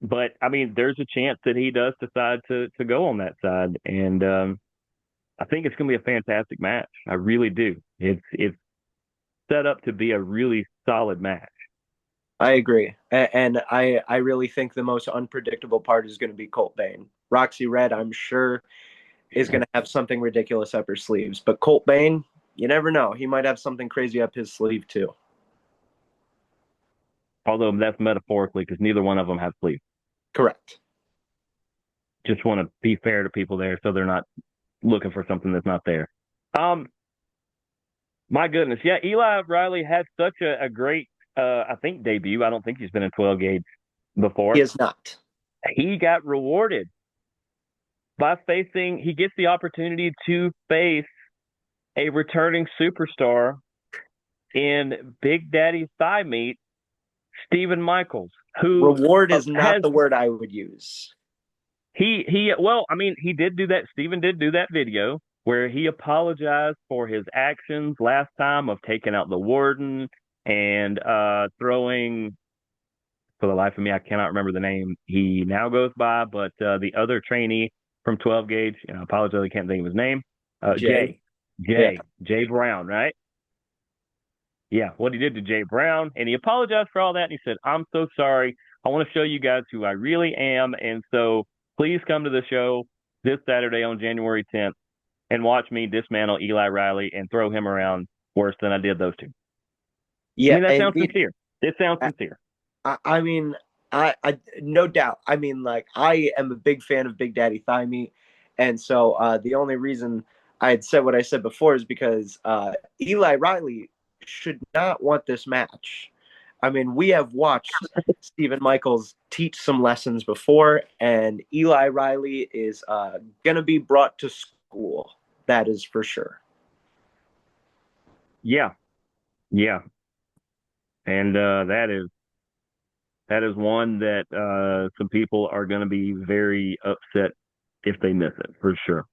But I mean, there's a chance that he does decide to go on that side. And I think it's going to be a fantastic match. I really do. It's set up to be a really solid match. I agree. And I really think the most unpredictable part is going to be Colt Bane. Roxy Red, I'm sure, is going to have something ridiculous up her sleeves. But Colt Bane, you never know. He might have something crazy up his sleeve, too. Although that's metaphorically because neither one of them have sleeves. Correct. Just want to be fair to people there so they're not looking for something that's not there. My goodness. Yeah, Eli Riley had such a great, I think, debut. I don't think he's been in 12 gauge before. He is not. He got rewarded by he gets the opportunity to face a returning superstar in Big Daddy's Thigh Meat, Stephen Michaels, who Reward is not the word I would use. Well, I mean, he did do that. Stephen did do that video where he apologized for his actions last time of taking out the warden and throwing, for the life of me, I cannot remember the name he now goes by, but the other trainee from 12 gauge, I apologize, I can't think of his name. Jay. Jay Brown, right? Yeah, what he did to Jay Brown, and he apologized for all that. And he said, "I'm so sorry. I want to show you guys who I really am, and so please come to the show this Saturday on January 10th and watch me dismantle Eli Riley and throw him around worse than I did those two." I Yeah, mean, that and sounds sincere. It sounds I, sincere. I mean, I no doubt. I mean, like I am a big fan of Big Daddy Thigh Meat, and so the only reason I had said what I said before is because Eli Riley should not want this match. I mean, we have watched Stephen Michaels teach some lessons before, and Eli Riley is going to be brought to school. That is for sure. Yeah, yeah, and that is one that some people are going to be very upset if they miss it for sure.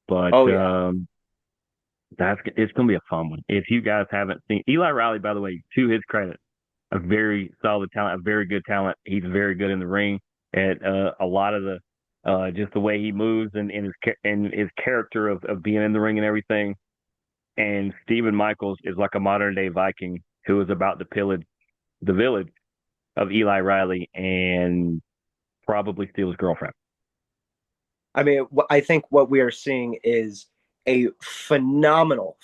But Oh yeah, that's it's going to be a fun one. If you guys haven't seen Eli Riley, by the way, to his credit, a very solid talent, a very good talent. He's very good in the ring at a lot of the just the way he moves and his character of being in the ring and everything. And Stephen Michaels is like a modern day Viking who is about to pillage the village of Eli Riley and probably steal his girlfriend. I mean, I think what we are seeing is a phenomenal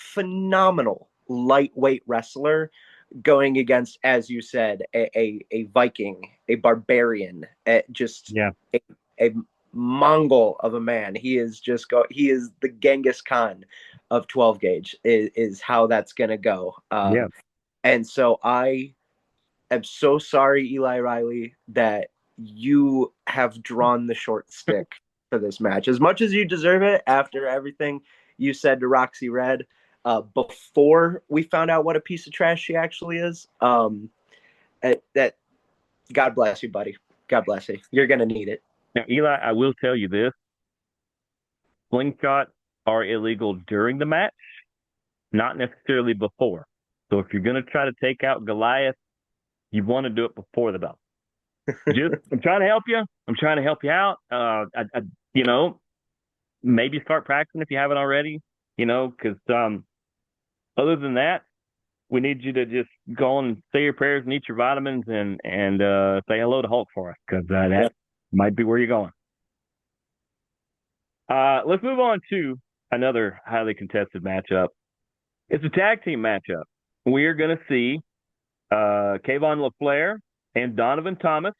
lightweight wrestler going against, as you said, a Viking, a barbarian, just Yeah, a Mongol of a man. He is just go. He is the Genghis Khan of 12 gauge. Is how that's gonna go. yeah. And so I am so sorry, Eli Riley, that you have drawn the short stick for this match. As much as you deserve it after everything you said to Roxy Red before we found out what a piece of trash she actually is. That God bless you, buddy. God bless you. You're gonna need it. Now, Eli, I will tell you this: slingshots are illegal during the match, not necessarily before. So if you're going to try to take out Goliath, you want to do it before the bell. Just, I'm trying to help you. I'm trying to help you out. You know, maybe start practicing if you haven't already. Because other than that, we need you to just go on and say your prayers and eat your vitamins and say hello to Hulk for us because Yeah. that might be where you're going. Let's move on to another highly contested matchup. It's a tag team matchup. We are going to see Kayvon LaFleur and Donovan Thomas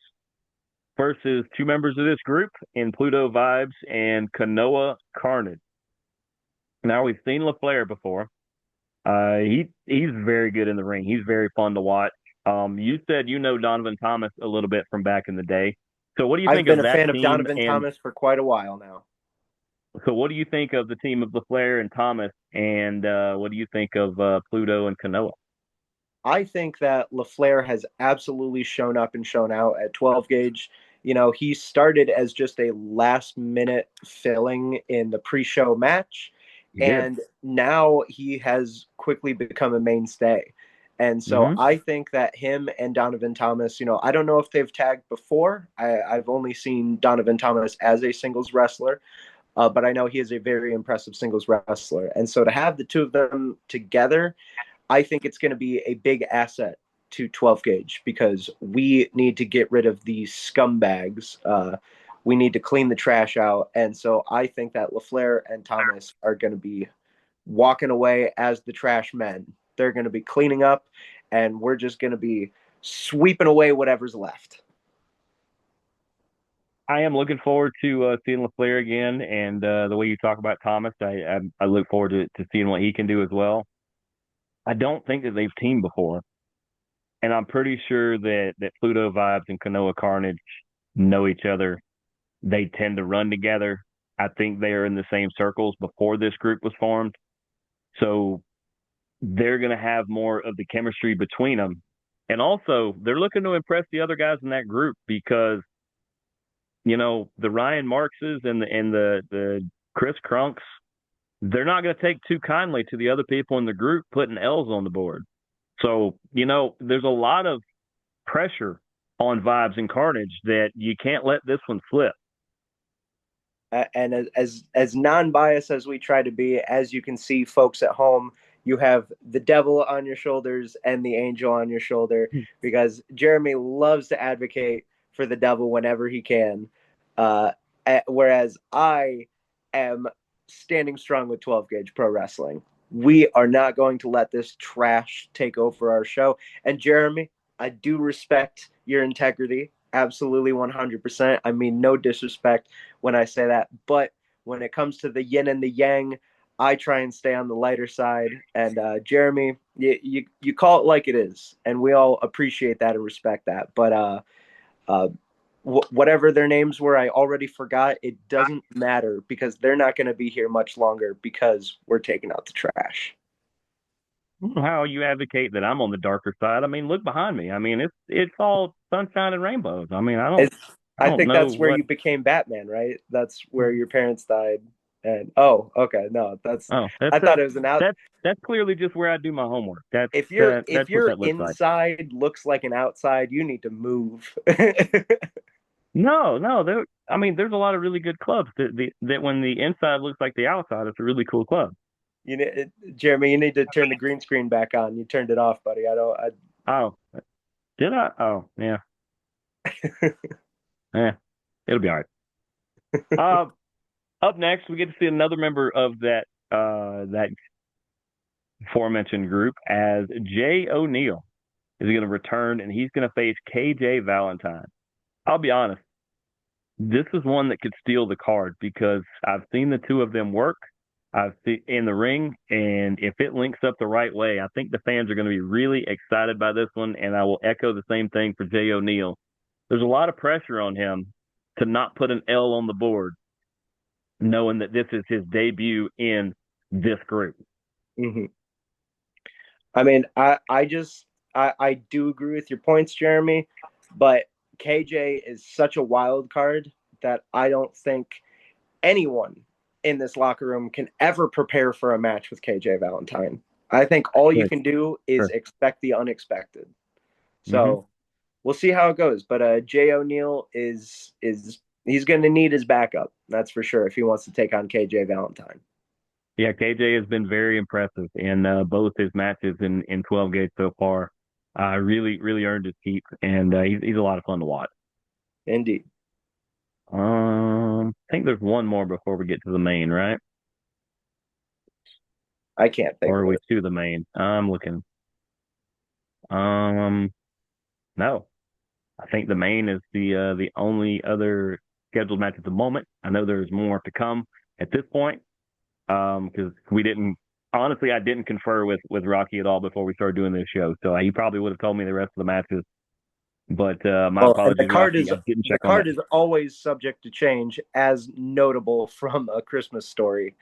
versus two members of this group in Pluto Vibes and Kanoa Carnage. Now we've seen LaFleur before. He's very good in the ring. He's very fun to watch. You said you know Donovan Thomas a little bit from back in the day. So what do you I've think been of a that fan of team? Donovan And Thomas for quite a while now. so what do you think of the team of LaFleur and Thomas? And what do you think of Pluto and Kanoa? I think that LaFleur has absolutely shown up and shown out at 12 gauge. You know, he started as just a last minute filling in the pre show match, He did. and now he has quickly become a mainstay. And so Mm-hmm. I think that him and Donovan Thomas, I don't know if they've tagged before. I've only seen Donovan Thomas as a singles wrestler, but I know he is a very impressive singles wrestler. And so to have the two of them together, I think it's going to be a big asset to 12 gauge because we need to get rid of these scumbags. We need to clean the trash out. And so I think that LaFleur and Thomas are going to be walking away as the trash men. They're going to be cleaning up, and we're just going to be sweeping away whatever's left. I am looking forward to seeing LaFleur again, and the way you talk about Thomas, I look forward to seeing what he can do as well. I don't think that they've teamed before, and I'm pretty sure that Pluto Vibes and Kanoa Carnage know each other. They tend to run together. I think they are in the same circles before this group was formed, so they're going to have more of the chemistry between them. And also, they're looking to impress the other guys in that group because the Ryan Markses and the Chris Crunks, they're not going to take too kindly to the other people in the group putting L's on the board. So, there's a lot of pressure on Vibes and Carnage that you can't let this one slip. And as non-biased as we try to be, as you can see, folks at home, you have the devil on your shoulders and the angel on your shoulder, because Jeremy loves to advocate for the devil whenever he can, uh, whereas I am standing strong with 12 gauge pro wrestling. We are not going to let this trash take over our show. And Jeremy, I do respect your integrity, absolutely 100%. I mean, no disrespect when I say that, but when it comes to the yin and the yang, I try and stay on the lighter side. And Jeremy, you call it like it is, and we all appreciate that and respect that. But uh, whatever their names were, I already forgot. It doesn't matter because they're not going to be here much longer because we're taking out the trash. How you advocate that I'm on the darker side? I mean, look behind me. I mean, it's all sunshine and rainbows. I mean, It's, I I don't think know that's where what. you became Batman, right? That's where your parents died. And oh, okay, no, that's. Oh, I thought it was an out. that's clearly just where I do my homework. If That's what your that looks like. inside looks like an outside, you need to move. No, no, I mean, there's a lot of really good clubs that when the inside looks like the outside, it's a really cool club. You need, Jeremy, you need to turn the green screen back on. You turned it off, buddy. I don't. Oh, did I? Oh, yeah, I, yeah, it'll be all right. Uh, Up next, we get to see another member of that aforementioned group as Jay O'Neill is going to return and he's going to face KJ Valentine. I'll be honest, this is one that could steal the card because I've seen the two of them work. I've seen in the ring, and if it links up the right way, I think the fans are going to be really excited by this one. And I will echo the same thing for Jay O'Neill. There's a lot of pressure on him to not put an L on the board, knowing that this is his debut in this group. mhm. I mean, I do agree with your points, Jeremy, but KJ is such a wild card that I don't think anyone in this locker room can ever prepare for a match with KJ Valentine. I think all you Good. can do is Sure. expect the unexpected. Mm-hmm. So we'll see how it goes. But Jay O'Neill is he's going to need his backup. That's for sure if he wants to take on KJ Valentine. Yeah, KJ has been very impressive in both his matches in 12 gauge so far. Really, really earned his keep, and he's a lot of fun to watch. Indeed, I think there's one more before we get to the main, right? I can't think Or are of we it. to the main? I'm looking. Um, no, I think the main is the only other scheduled match at the moment. I know there's more to come at this point. Because we didn't honestly, I didn't confer with Rocky at all before we started doing this show, so he probably would have told me the rest of the matches. But my Well, and apologies, Rocky, I didn't the check on that. card is always subject to change, as notable from A Christmas Story.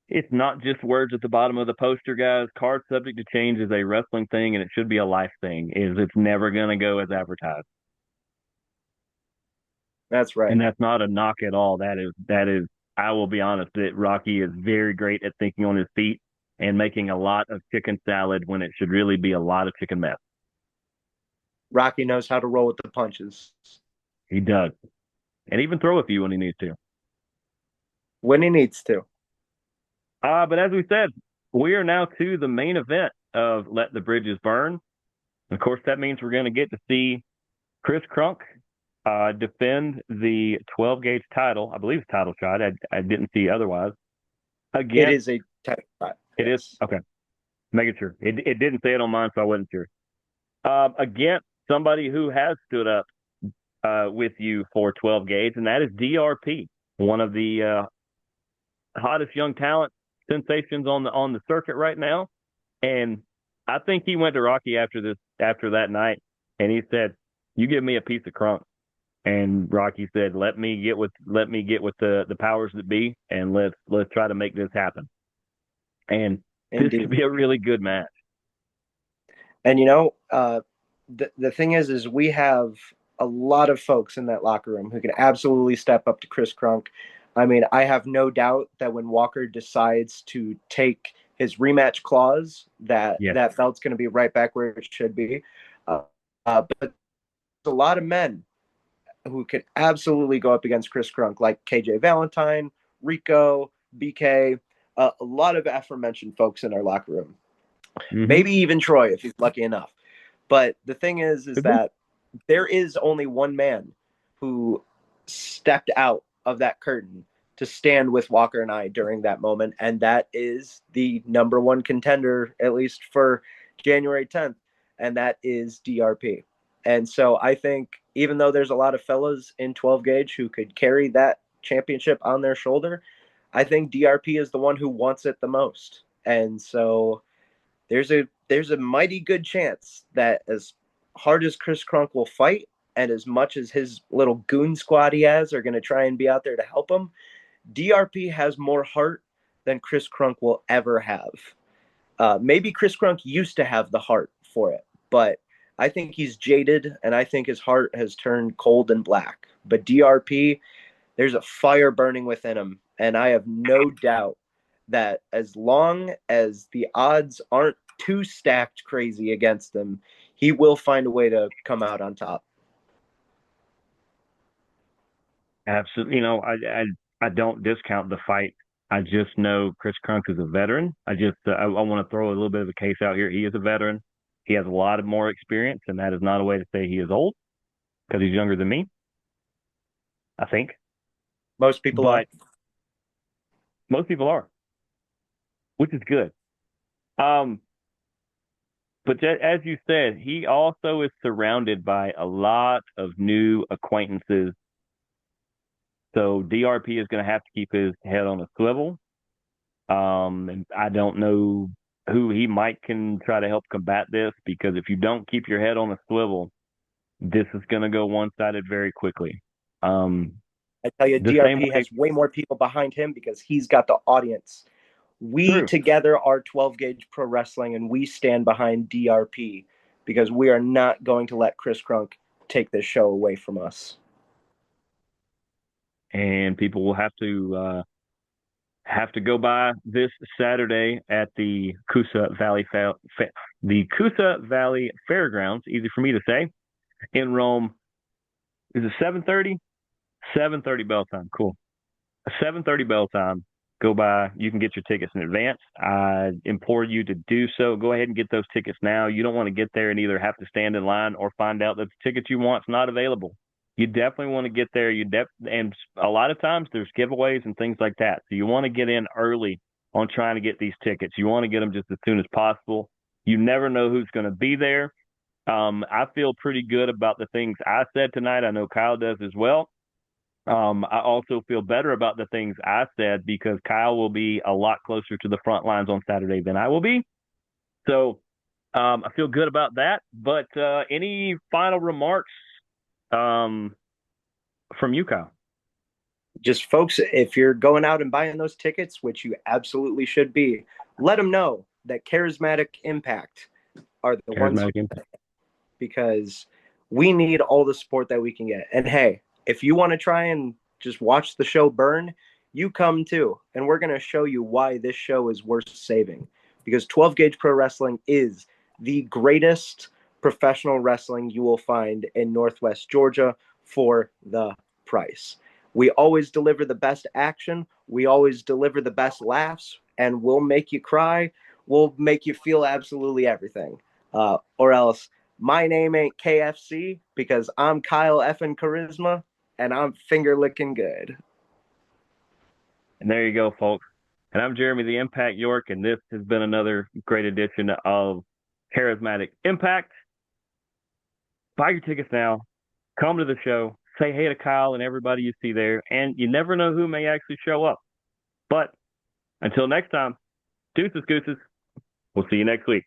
It's not just words at the bottom of the poster, guys. Card subject to change is a wrestling thing, and it should be a life thing. Is it's never going to go as advertised, That's right. and that's not a knock at all. That is. I will be honest that Rocky is very great at thinking on his feet and making a lot of chicken salad when it should really be a lot of chicken mess. Rocky knows how to roll with the punches He does, and even throw a few when he needs to. when he needs to. But as we said, we are now to the main event of Let the Bridges Burn. Of course, that means we're going to get to see Chris Crunk defend the 12 gauge title. I believe it's title shot. I didn't see otherwise. It Against, is a tight shot. it is Yes. okay. Making sure it didn't say it on mine, so I wasn't sure. Against somebody who has stood up with you for 12 gauge, and that is DRP, one of the hottest young talent sensations on the circuit right now. And I think he went to Rocky after that night, and he said, "You give me a piece of crunk." And Rocky said, let me get with the powers that be, and let's try to make this happen." And this could Indeed. be a really good match. And the thing is we have a lot of folks in that locker room who can absolutely step up to Chris Crunk. I mean, I have no doubt that when Walker decides to take his rematch clause, that Yes, that belt's going to be right back where it should be. But there's a lot of men who could absolutely go up against Chris Crunk, like KJ Valentine, Rico, BK. a lot of aforementioned folks in our locker room. Mm-hmm. Maybe even Troy if he's lucky enough. But the thing is Could be. that there is only one man who stepped out of that curtain to stand with Walker and I during that moment, and that is the number one contender, at least for January 10th, and that is DRP. And so I think even though there's a lot of fellas in 12 gauge who could carry that championship on their shoulder, I think DRP is the one who wants it the most. And so there's a mighty good chance that as hard as Chris Crunk will fight and as much as his little goon squad he has are going to try and be out there to help him, DRP has more heart than Chris Crunk will ever have. Maybe Chris Crunk used to have the heart for it, but I think he's jaded and I think his heart has turned cold and black. But DRP, there's a fire burning within him, and I have no doubt that as long as the odds aren't too stacked crazy against him, he will find a way to come out on top. Absolutely. I don't discount the fight. I just know Chris Crunk is a veteran. I want to throw a little bit of a case out here. He is a veteran. He has a lot of more experience, and that is not a way to say he is old because he's younger than me, I think. Most people are. But most people are, which is good. Um, but as you said, he also is surrounded by a lot of new acquaintances. So DRP is going to have to keep his head on a swivel. And I don't know who he might can try to help combat this because if you don't keep your head on a swivel, this is going to go one sided very quickly. Um, I tell you, the same DRP way, has way more people behind him because he's got the audience. We true. together are 12 gauge pro wrestling, and we stand behind DRP because we are not going to let Chris Crunk take this show away from us. And people will have to go by this Saturday at the Coosa Valley Fairgrounds. Easy for me to say in Rome. Is it 7:30? 7:30 bell time. Cool. 7:30 bell time. Go by. You can get your tickets in advance. I implore you to do so. Go ahead and get those tickets now. You don't want to get there and either have to stand in line or find out that the ticket you want is not available. You definitely want to get there. And a lot of times there's giveaways and things like that. So you want to get in early on trying to get these tickets. You want to get them just as soon as possible. You never know who's going to be there. I feel pretty good about the things I said tonight. I know Kyle does as well. I also feel better about the things I said because Kyle will be a lot closer to the front lines on Saturday than I will be. So I feel good about that. But any final remarks um, from you, Kyle? Just folks, if you're going out and buying those tickets, which you absolutely should be, let them know that Charismatic Impact are the ones who, Charismatic Impact. because we need all the support that we can get. And hey, if you want to try and just watch the show burn, you come too. And we're going to show you why this show is worth saving. Because 12 Gauge Pro Wrestling is the greatest professional wrestling you will find in Northwest Georgia for the price. We always deliver the best action. We always deliver the best laughs, and we'll make you cry. We'll make you feel absolutely everything. Or else my name ain't KFC because I'm Kyle effing Charisma and I'm finger licking good. And there you go, folks. And I'm Jeremy the Impact York, and this has been another great edition of Charismatic Impact. Buy your tickets now. Come to the show. Say hey to Kyle and everybody you see there. And you never know who may actually show up. But until next time, deuces, gooses. We'll see you next week.